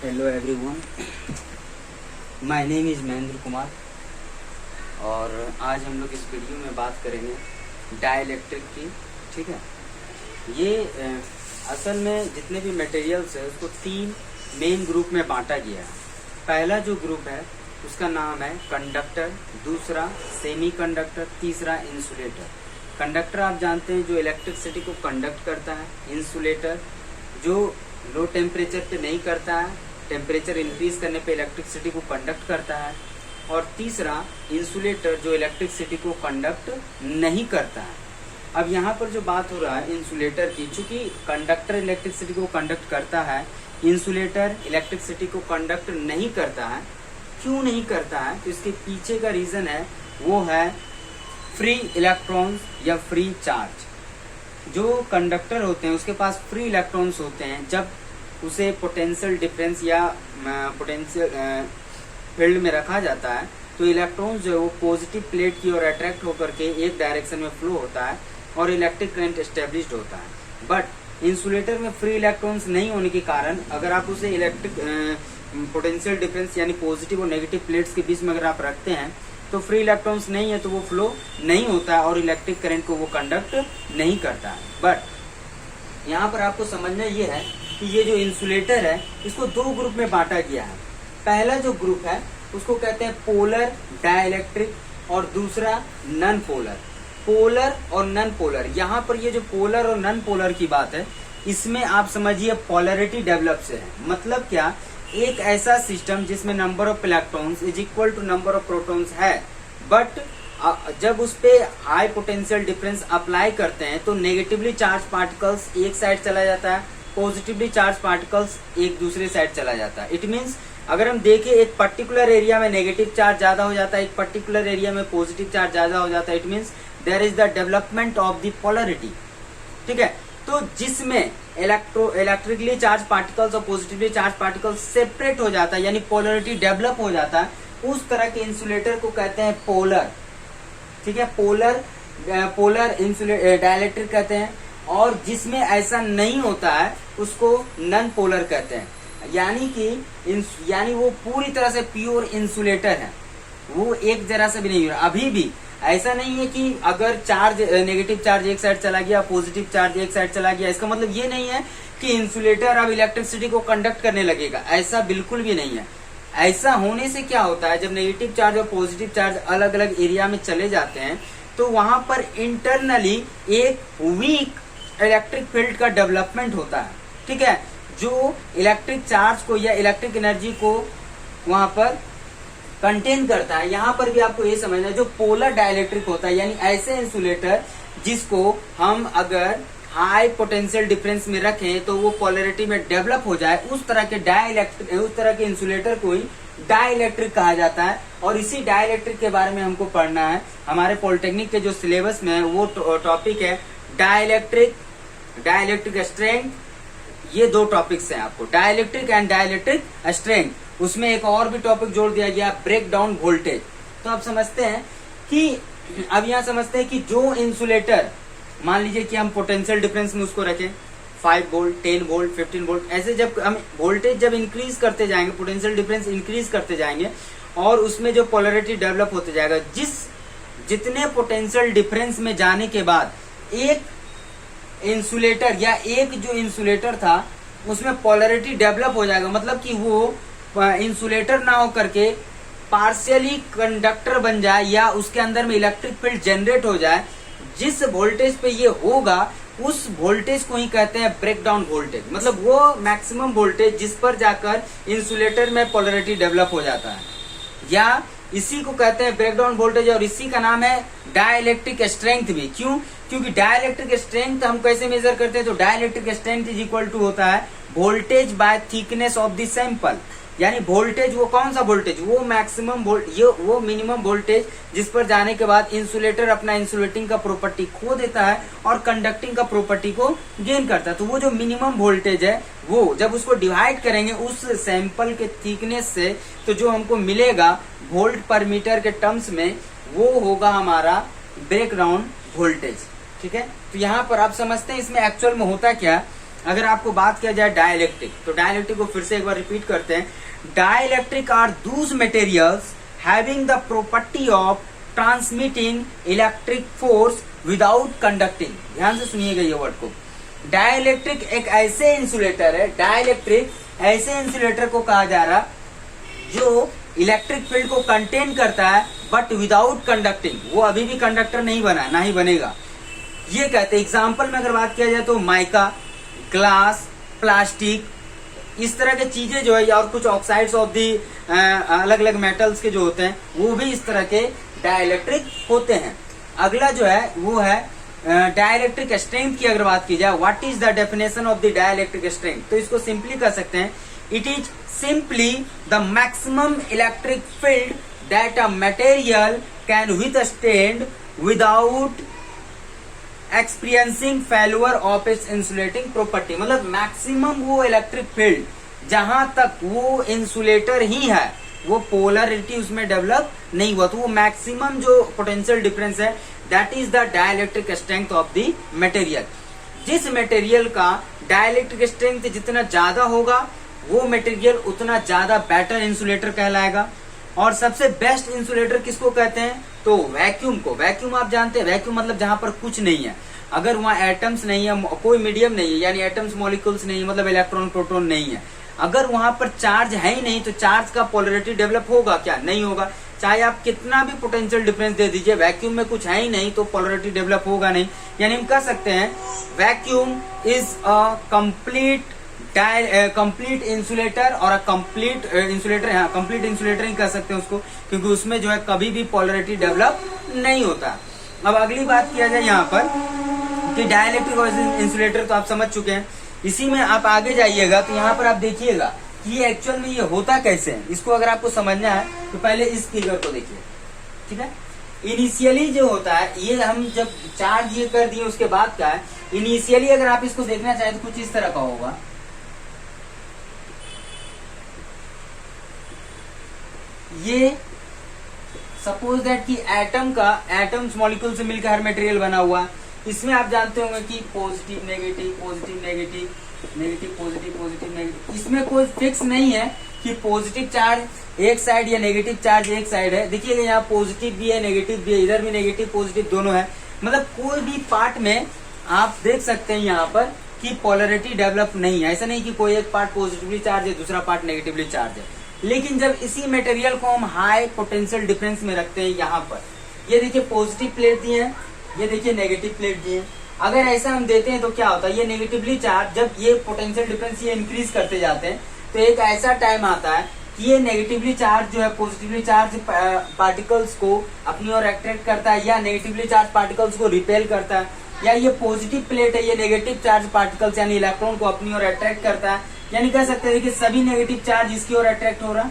Hello everyone, my name is Mahendra Kumar और आज हम लोग इस वीडियो में बात करेंगे डाइलेक्ट्रिक की। ठीक है, ये असल में जितने भी मटेरियल्स है उसको तीन मेन ग्रुप में बांटा गया है। पहला जो ग्रुप है उसका नाम है कंडक्टर, दूसरा सेमीकंडक्टर, तीसरा इंसुलेटर। कंडक्टर आप जानते हैं जो इलेक्ट्रिसिटी को कंडक्ट करता है, इंसुलेटर जो लो टेम्परेचर पे नहीं करता है, टेम्परेचर इंक्रीज करने पे इलेक्ट्रिसिटी को कंडक्ट करता है, और तीसरा इंसुलेटर जो इलेक्ट्रिसिटी को कंडक्ट नहीं करता है। अब यहाँ पर जो बात हो रहा है इंसुलेटर की, चूंकि कंडक्टर इलेक्ट्रिसिटी को कंडक्ट करता है, इंसुलेटर इलेक्ट्रिसिटी को कंडक्ट नहीं करता है। क्यों नहीं करता है? तो इसके पीछे का रीजन है, वो है फ्री इलेक्ट्रॉन्स या फ्री चार्ज। जो कंडक्टर होते हैं उसके पास फ्री इलेक्ट्रॉन्स होते हैं। जब उसे पोटेंशियल डिफरेंस या पोटेंशियल फील्ड में रखा जाता है तो इलेक्ट्रॉन्स जो है वो पॉजिटिव प्लेट की ओर अट्रैक्ट होकर के एक डायरेक्शन में फ्लो होता है और इलेक्ट्रिक करंट एस्टेब्लिश्ड होता है। बट इंसुलेटर में फ्री इलेक्ट्रॉन्स नहीं होने के कारण अगर आप उसे इलेक्ट्रिक पोटेंशियल डिफरेंस यानी पॉजिटिव और नेगेटिव प्लेट्स के बीच में अगर आप रखते हैं तो फ्री इलेक्ट्रॉन्स नहीं है तो वो फ्लो नहीं होता है और इलेक्ट्रिक करंट को वो कंडक्ट नहीं करता है। बट यहाँ पर आपको समझना ये है कि ये जो इंसुलेटर है इसको दो ग्रुप में बांटा गया है। पहला जो ग्रुप है उसको कहते हैं पोलर डाइलेक्ट्रिक और दूसरा नन पोलर। पोलर और नन पोलर, यहाँ पर ये जो पोलर और नन पोलर की बात है इसमें आप समझिए पोलरिटी डेवलप से है। मतलब क्या? एक ऐसा सिस्टम जिसमें number of electrons is equal to number of protons है, बट जब उस पे हाई पोटेंशियल डिफरेंस अप्लाई करते हैं तो नेगेटिवली चार्ज पार्टिकल्स एक साइड चला जाता है, पॉजिटिवली चार्ज पार्टिकल्स एक दूसरे साइड चला जाता है। इट मींस अगर हम देखें एक पर्टिकुलर एरिया में नेगेटिव चार्ज ज्यादा हो जाता है, एक पर्टिकुलर एरिया में पॉजिटिव चार्ज ज्यादा हो जाता है। It means there is the development of the polarity. ठीक है, तो जिसमें इलेक्ट्रिकली चार्ज पार्टिकल्स और पॉजिटिवली चार्ज पार्टिकल्स सेपरेट हो जाता है यानी पोलरिटी डेवलप हो जाता है, उस तरह के इंसुलेटर को कहते हैं पोलर। ठीक है, पोलर डाइलेक्ट्रिक कहते हैं। और जिसमें ऐसा नहीं होता है उसको नन पोलर कहते हैं। यानी वो पूरी तरह से प्योर इंसुलेटर है, वो एक जरा से भी नहीं हो रहा। अभी भी ऐसा नहीं है कि अगर चार्ज नेगेटिव चार्ज एक साइड चला गया, पॉजिटिव चार्ज एक साइड चला गया, इसका मतलब ये नहीं है कि इंसुलेटर अब इलेक्ट्रिसिटी को कंडक्ट करने लगेगा। ऐसा बिल्कुल भी नहीं है। ऐसा होने से क्या होता है, जब नेगेटिव चार्ज और पॉजिटिव चार्ज अलग अलग एरिया में चले जाते हैं तो वहां पर इंटरनली एक वीक इलेक्ट्रिक फील्ड का डेवलपमेंट होता है। ठीक है, जो इलेक्ट्रिक चार्ज को या इलेक्ट्रिक एनर्जी को वहां पर कंटेन करता है। यहाँ पर भी आपको ये समझना है, जो पोलर डाइलेक्ट्रिक होता है यानी ऐसे इंसुलेटर जिसको हम अगर हाई पोटेंशियल डिफरेंस में रखें तो वो पोलरिटी में डेवलप हो जाए, उस तरह के इंसुलेटर को ही डाइलेक्ट्रिक कहा जाता है। और इसी डाइलेक्ट्रिक के बारे में हमको पढ़ना है। हमारे पॉलिटेक्निक के जो सिलेबस में है वो टॉपिक है डाइलेक्ट्रिक स्ट्रेंथ। ये दो टॉपिक्स हैं आपको, डाइलेक्ट्रिक एंड डाइलेक्ट्रिक स्ट्रेंथ। उसमें एक और भी टॉपिक जोड़ दिया गया, ब्रेक डाउन वोल्टेज। तो आप समझते हैं कि अब यहाँ समझते हैं कि जो इंसुलेटर, मान लीजिए कि हम पोटेंशियल डिफरेंस में उसको रखें 5 वोल्ट, 10 वोल्ट, 15 वोल्ट, ऐसे जब हम वोल्टेज जब इंक्रीज करते जाएंगे, पोटेंशियल डिफरेंस इंक्रीज करते जाएंगे और उसमें जो पोलरिटी डेवलप होते जाएगा, जितने पोटेंशियल डिफरेंस में जाने के बाद एक इंसुलेटर या एक जो इंसुलेटर था उसमें पोलरिटी डेवलप हो जाएगा। मतलब कि वो इंसुलेटर ना हो करके पार्शियली कंडक्टर बन जाए या उसके अंदर में इलेक्ट्रिक फील्ड जनरेट हो जाए। जिस वोल्टेज पे ये होगा उस वोल्टेज को ही कहते हैं ब्रेक डाउन वोल्टेज। मतलब वो मैक्सिमम वोल्टेज जिस पर जाकर इंसुलेटर में पोलरिटी डेवलप हो जाता है, या इसी को कहते हैं ब्रेक डाउन वोल्टेज। और इसी का नाम है डाइलेक्ट्रिक स्ट्रेंथ भी। क्यों? क्योंकि डाइलेक्ट्रिक स्ट्रेंथ हम कैसे मेजर करते हैं? तो dielectric strength is equal to होता है voltage by thickness of the sample. यानी वोल्टेज, वो कौन सा वोल्टेज? वो मैक्सिमम वो मिनिमम वोल्टेज जिस पर जाने के बाद इंसुलेटर अपना इंसुलेटिंग का प्रॉपर्टी खो देता है और कंडक्टिंग का प्रॉपर्टी को गेन करता है। तो वो जो मिनिमम वोल्टेज है वो जब उसको डिवाइड करेंगे उस सैंपल के थिकनेस से तो जो हमको मिलेगा वोल्ट पर मीटर के टर्म्स में, वो होगा हमारा ब्रेक डाउन वोल्टेज। ठीक है, तो यहाँ पर आप समझते हैं इसमें एक्चुअल में होता क्या अगर आपको बात किया जाए डाइलेक्ट्रिक, तो डाइलेक्ट्रिक को फिर से एक बार रिपीट करते हैं। Dielectric are those materials having the property of transmitting electric force without conducting. ध्यान से सुनिएगा ये वर्ड को। डाइलेक्ट्रिक एक ऐसे इंसुलेटर है, डाइलेक्ट्रिक ऐसे इंसुलेटर को कहा जा रहा जो इलेक्ट्रिक फील्ड को कंटेन करता है बट विदाउट कंडक्टिंग। वो अभी भी कंडक्टर नहीं बना है, ना ही बनेगा। ये कहते हैं, एग्जाम्पल में अगर बात किया जाए तो माइका, ग्लास, प्लास्टिक, इस तरह के चीजें जो है, और कुछ ऑक्साइड्स ऑफ दी अलग अलग मेटल्स के जो होते हैं वो भी इस तरह के डाइलेक्ट्रिक होते हैं। अगला जो है वो है डाइलेक्ट्रिक स्ट्रेंथ की अगर बात की जाए, what is the definition of the dielectric strength, तो इसको सिंपली कर सकते हैं, it is simply the maximum electric field that a material can withstand without experiencing failure of its insulating property. मतलब मैक्सिमम वो इलेक्ट्रिक फील्ड जहां तक वो इंसुलेटर ही है, वो पोलरिटी उसमें डेवलप नहीं हुआ, तो वो मैक्सिमम जो पोटेंशियल डिफरेंस है that is the dielectric strength of the material. जिस मटेरियल का डाइलेक्ट्रिक स्ट्रेंथ जितना ज्यादा होगा वो मटेरियल उतना ज्यादा बेटर इंसुलेटर कहलाएगा। और सबसे बेस्ट इंसुलेटर किसको कहते हैं, तो वैक्यूम को। वैक्यूम आप जानते हैं, वैक्यूम मतलब जहां पर कुछ नहीं है, अगर वहां एटम्स नहीं है, कोई मीडियम नहीं है, यानी एटम्स मॉलिक्यूल्स नहीं है, मतलब इलेक्ट्रॉन प्रोटॉन नहीं है, अगर वहां पर चार्ज है ही नहीं तो चार्ज का पोलरिटी डेवलप होगा क्या, नहीं होगा। चाहे आप कितना भी पोटेंशियल डिफरेंस दे दीजिए, वैक्यूम में कुछ है ही नहीं तो पोलरिटी डेवलप होगा नहीं। यानी हम कह सकते हैं vacuum is a complete insulator और कंप्लीट इंसुलेटर, हाँ कंप्लीट इंसुलेटर ही कह सकते हैं उसको, क्योंकि उसमें जो है कभी भी पोलरिटी डेवलप नहीं होता। अब अगली बात किया जाए यहाँ पर कि डाइलेक्ट्रिक और इंसुलेटर तो आप समझ चुके हैं। इसी में आप आगे जाइएगा तो यहाँ पर आप देखिएगा कि ये एक्चुअल में ये होता कैसे है। इसको अगर आपको समझना है तो पहले इस फिगर को देखिए, ठीक है। इनिशियली जो होता है, ये हम जब चार्ज ये कर दिए उसके बाद का है। इनिशियली अगर आप इसको देखना चाहें तो कुछ इस तरह का होगा। ये सपोज दैट कि एटम्स मॉलिक्यूल से मिलकर हर मटेरियल बना हुआ। इसमें आप जानते होंगे कि positive negative, positive negative, negative positive, positive negative. इसमें कोई फिक्स नहीं है कि पॉजिटिव चार्ज एक साइड या नेगेटिव चार्ज एक साइड है। देखिएगा यहाँ पॉजिटिव भी है, नेगेटिव भी है, इधर भी नेगेटिव पॉजिटिव दोनों है। मतलब कोई भी पार्ट में आप देख सकते हैं यहाँ पर कि पोलरिटी डेवलप नहीं है। ऐसा नहीं कि कोई एक पार्ट पॉजिटिवली चार्ज है, दूसरा पार्ट नेगेटिवली चार्ज है। लेकिन जब इसी मटेरियल को हम हाई पोटेंशियल डिफरेंस में रखते हैं, यहाँ पर ये देखिए पॉजिटिव प्लेट दिए हैं, ये देखिए नेगेटिव प्लेट दिए हैं। अगर ऐसा हम देते हैं तो क्या होता है, ये नेगेटिवली चार्ज, जब ये पोटेंशियल डिफरेंस ये इंक्रीज करते जाते हैं तो एक ऐसा टाइम आता है कि ये नेगेटिवली चार्ज जो है पॉजिटिवली चार्ज पार्टिकल्स को अपनी ओर अट्रैक्ट करता है, या नेगेटिवली चार्ज पार्टिकल्स को रिपेल करता है, या ये पॉजिटिव प्लेट है, ये नेगेटिव चार्ज पार्टिकल्स यानी इलेक्ट्रॉन को अपनी ओर अट्रैक्ट करता है। यानी कह सकते हैं कि सभी नेगेटिव चार्ज इसकी ओर अट्रैक्ट हो रहा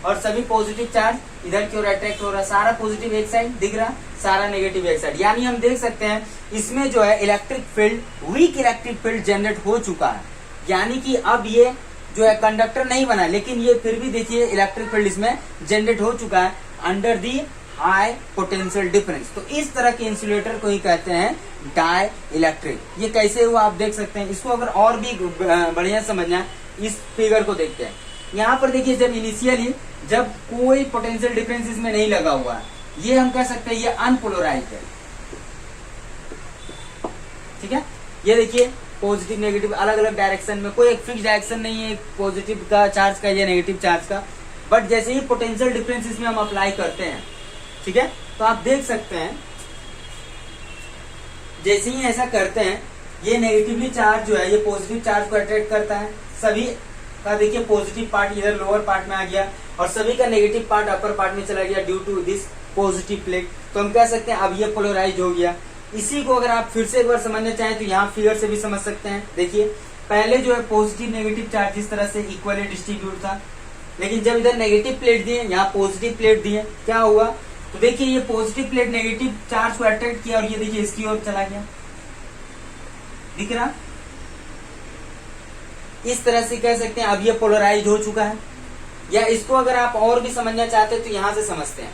और सभी पॉजिटिव चार्ज इधर की ओर अट्रैक्ट हो रहा। सारा पॉजिटिव एक साइड दिख रहा, सारा नेगेटिव एक साइड। यानी हम देख सकते हैं इसमें जो है electric field, weak electric field generate हो चुका है। यानी कि अब ये जो है कंडक्टर नहीं बना, लेकिन ये फिर भी देखिए इलेक्ट्रिक फील्ड इसमें जनरेट हो चुका है under the high potential difference. तो इस तरह के इंसुलेटर को ही कहते हैं डाई इलेक्ट्रिक। ये कैसे हुआ आप देख सकते हैं। इसको अगर और भी बढ़िया समझना है, इस फिगर को देखते हैं। यहाँ पर देखिए जब इनिशियली जब कोई पोटेंशियल डिफरेंस इसमें नहीं लगा हुआ है, ये हम कह सकते हैं ये अनपोलराइज्ड है, ठीक है। ये देखिए पॉजिटिव नेगेटिव अलग अलग डायरेक्शन में, कोई एक फिक्स डायरेक्शन नहीं है पॉजिटिव का चार्ज का या नेगेटिव चार्ज का। बट जैसे ही पोटेंशियल डिफरेंस इसमें हम अप्लाई करते हैं, ठीक है, तो आप देख सकते हैं जैसे ही ऐसा करते हैं ये नेगेटिवली चार्ज जो है ये पॉजिटिव चार्ज को अट्रैक्ट करता है। सभी का देखिए पॉजिटिव पार्ट इधर लोअर पार्ट में आ गया और सभी का नेगेटिव पार्ट अपर पार्ट में चला गया due to this positive plate. तो हम कह सकते हैं अब ये पोलराइज हो गया। इसी को अगर आप फिर से एक बार समझना चाहें तो यहाँ फिगर से भी समझ सकते हैं। देखिए पहले जो है पॉजिटिव नेगेटिव चार्ज इस तरह से इक्वली डिस्ट्रीब्यूट था, लेकिन जब इधर नेगेटिव प्लेट दिए, यहाँ पॉजिटिव प्लेट दिए, क्या हुआ, तो देखिए ये पॉजिटिव प्लेट नेगेटिव चार्ज को अट्रैक्ट किया और ये देखिए इसकी ओर चला गया, दिख रहा। इस तरह से कह सकते हैं अब ये पोलराइज हो चुका है। या इसको अगर आप और भी समझना चाहते हैं तो यहां से समझते हैं।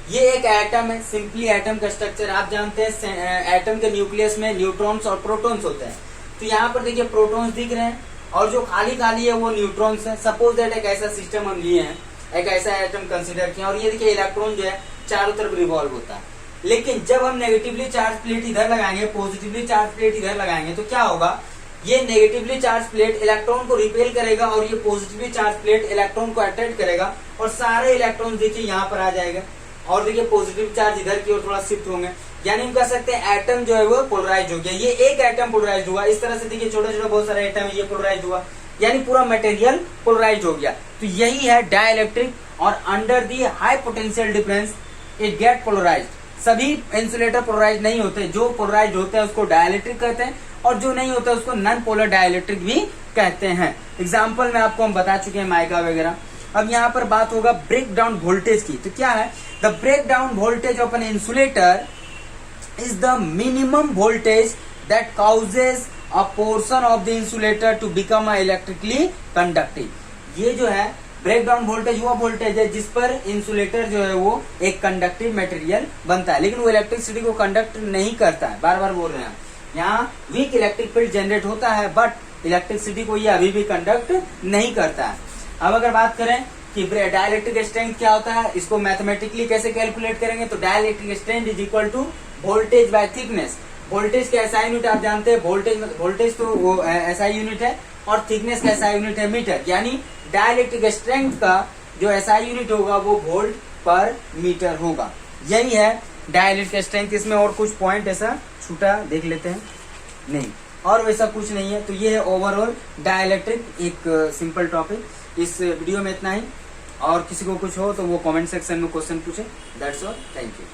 ये एक एटम है, सिंपली एटम का स्ट्रक्चर आप जानते हैं। एटम के न्यूक्लियस में न्यूट्रॉन्स और प्रोटॉन्स होते हैं। तो यहाँ पर देखिए प्रोटॉन्स दिख रहे हैं और जो खाली खाली है वो न्यूट्रॉन्स है। सपोज दैट एक ऐसा सिस्टम हम लिए हैं, एक ऐसा एटम कंसिडर किया, और ये देखिए इलेक्ट्रॉन जो है चारों तरफ रिवॉल्व होता है। लेकिन जब हम नेगेटिवली चार्ज प्लेट इधर लगाएंगे, पॉजिटिवली चार्ज प्लेट इधर लगाएंगे, तो क्या होगा, ये नेगेटिवली चार्ज प्लेट इलेक्ट्रॉन को रिपेल करेगा और ये पॉजिटिवली चार्ज प्लेट इलेक्ट्रॉन को अट्रैक्ट करेगा और सारे इलेक्ट्रॉन देखिए यहाँ पर आ जाएगा और देखिए पॉजिटिव चार्ज इधर की ओर थोड़ा शिफ्ट होंगे। यानी हम कह सकते हैं एटम जो है वो पोलराइज हो गया। ये एक एटम पोलराइज हुआ, इस तरह से देखिए छोटे छोटे बहुत सारे एटम ये पोलराइज हुआ, यानी पूरा मटेरियल पोलराइज हो गया। तो यही है डाइलेक्ट्रिक। और under the high potential difference it get polarized. सभी इंसुलेटर पोलराइज नहीं होते, जो पोलराइज होते हैं उसको डाइलेक्ट्रिक कहते हैं और जो नहीं होता उसको नॉन पोलर डाइलेक्ट्रिक भी कहते हैं। एग्जाम्पल में आपको हम बता चुके हैं माइका वगैरह। अब यहाँ पर बात होगा ब्रेक डाउन वोल्टेज की। तो क्या है, the break down voltage of an insulator is the minimum voltage that causes a portion of the insulator to become electrically conductive. ये जो है ब्रेक डाउन वोल्टेज वो वोल्टेज है जिस पर इंसुलेटर जो है वो एक कंडक्टिव मटेरियल बनता है, लेकिन वो इलेक्ट्रिसिटी को कंडक्ट नहीं करता है। बार बार बोल रहे हैं, यहाँ वीक इलेक्ट्रिक फील्ड जनरेट होता है बट इलेक्ट्रिसिटी को ये अभी भी कंडक्ट नहीं करता है। अब अगर बात करें कि डाइलेक्ट्रिक स्ट्रेंथ क्या होता है, इसको मैथमेटिकली कैसे कैलकुलेट करेंगे, तो dielectric strength is equal to voltage by thickness. Voltage का एसआई यूनिट आप जानते हैं, वोल्टेज तो वो एसआई यूनिट है और थिकनेस का एसआई यूनिट है मीटर। यानी डाइलेक्ट्रिक स्ट्रेंथ का जो एसआई यूनिट होगा वो वोल्ट पर मीटर होगा। यही है डाइलेक्ट्रिक स्ट्रेंथ। इसमें और कुछ पॉइंट ऐसा छूटा देख लेते हैं, नहीं और वैसा कुछ नहीं है। तो ये है ओवरऑल डाइलेक्ट्रिक, एक सिंपल टॉपिक। इस वीडियो में इतना ही, और किसी को कुछ हो तो वो कमेंट सेक्शन में क्वेश्चन पूछे। That's all, thank you.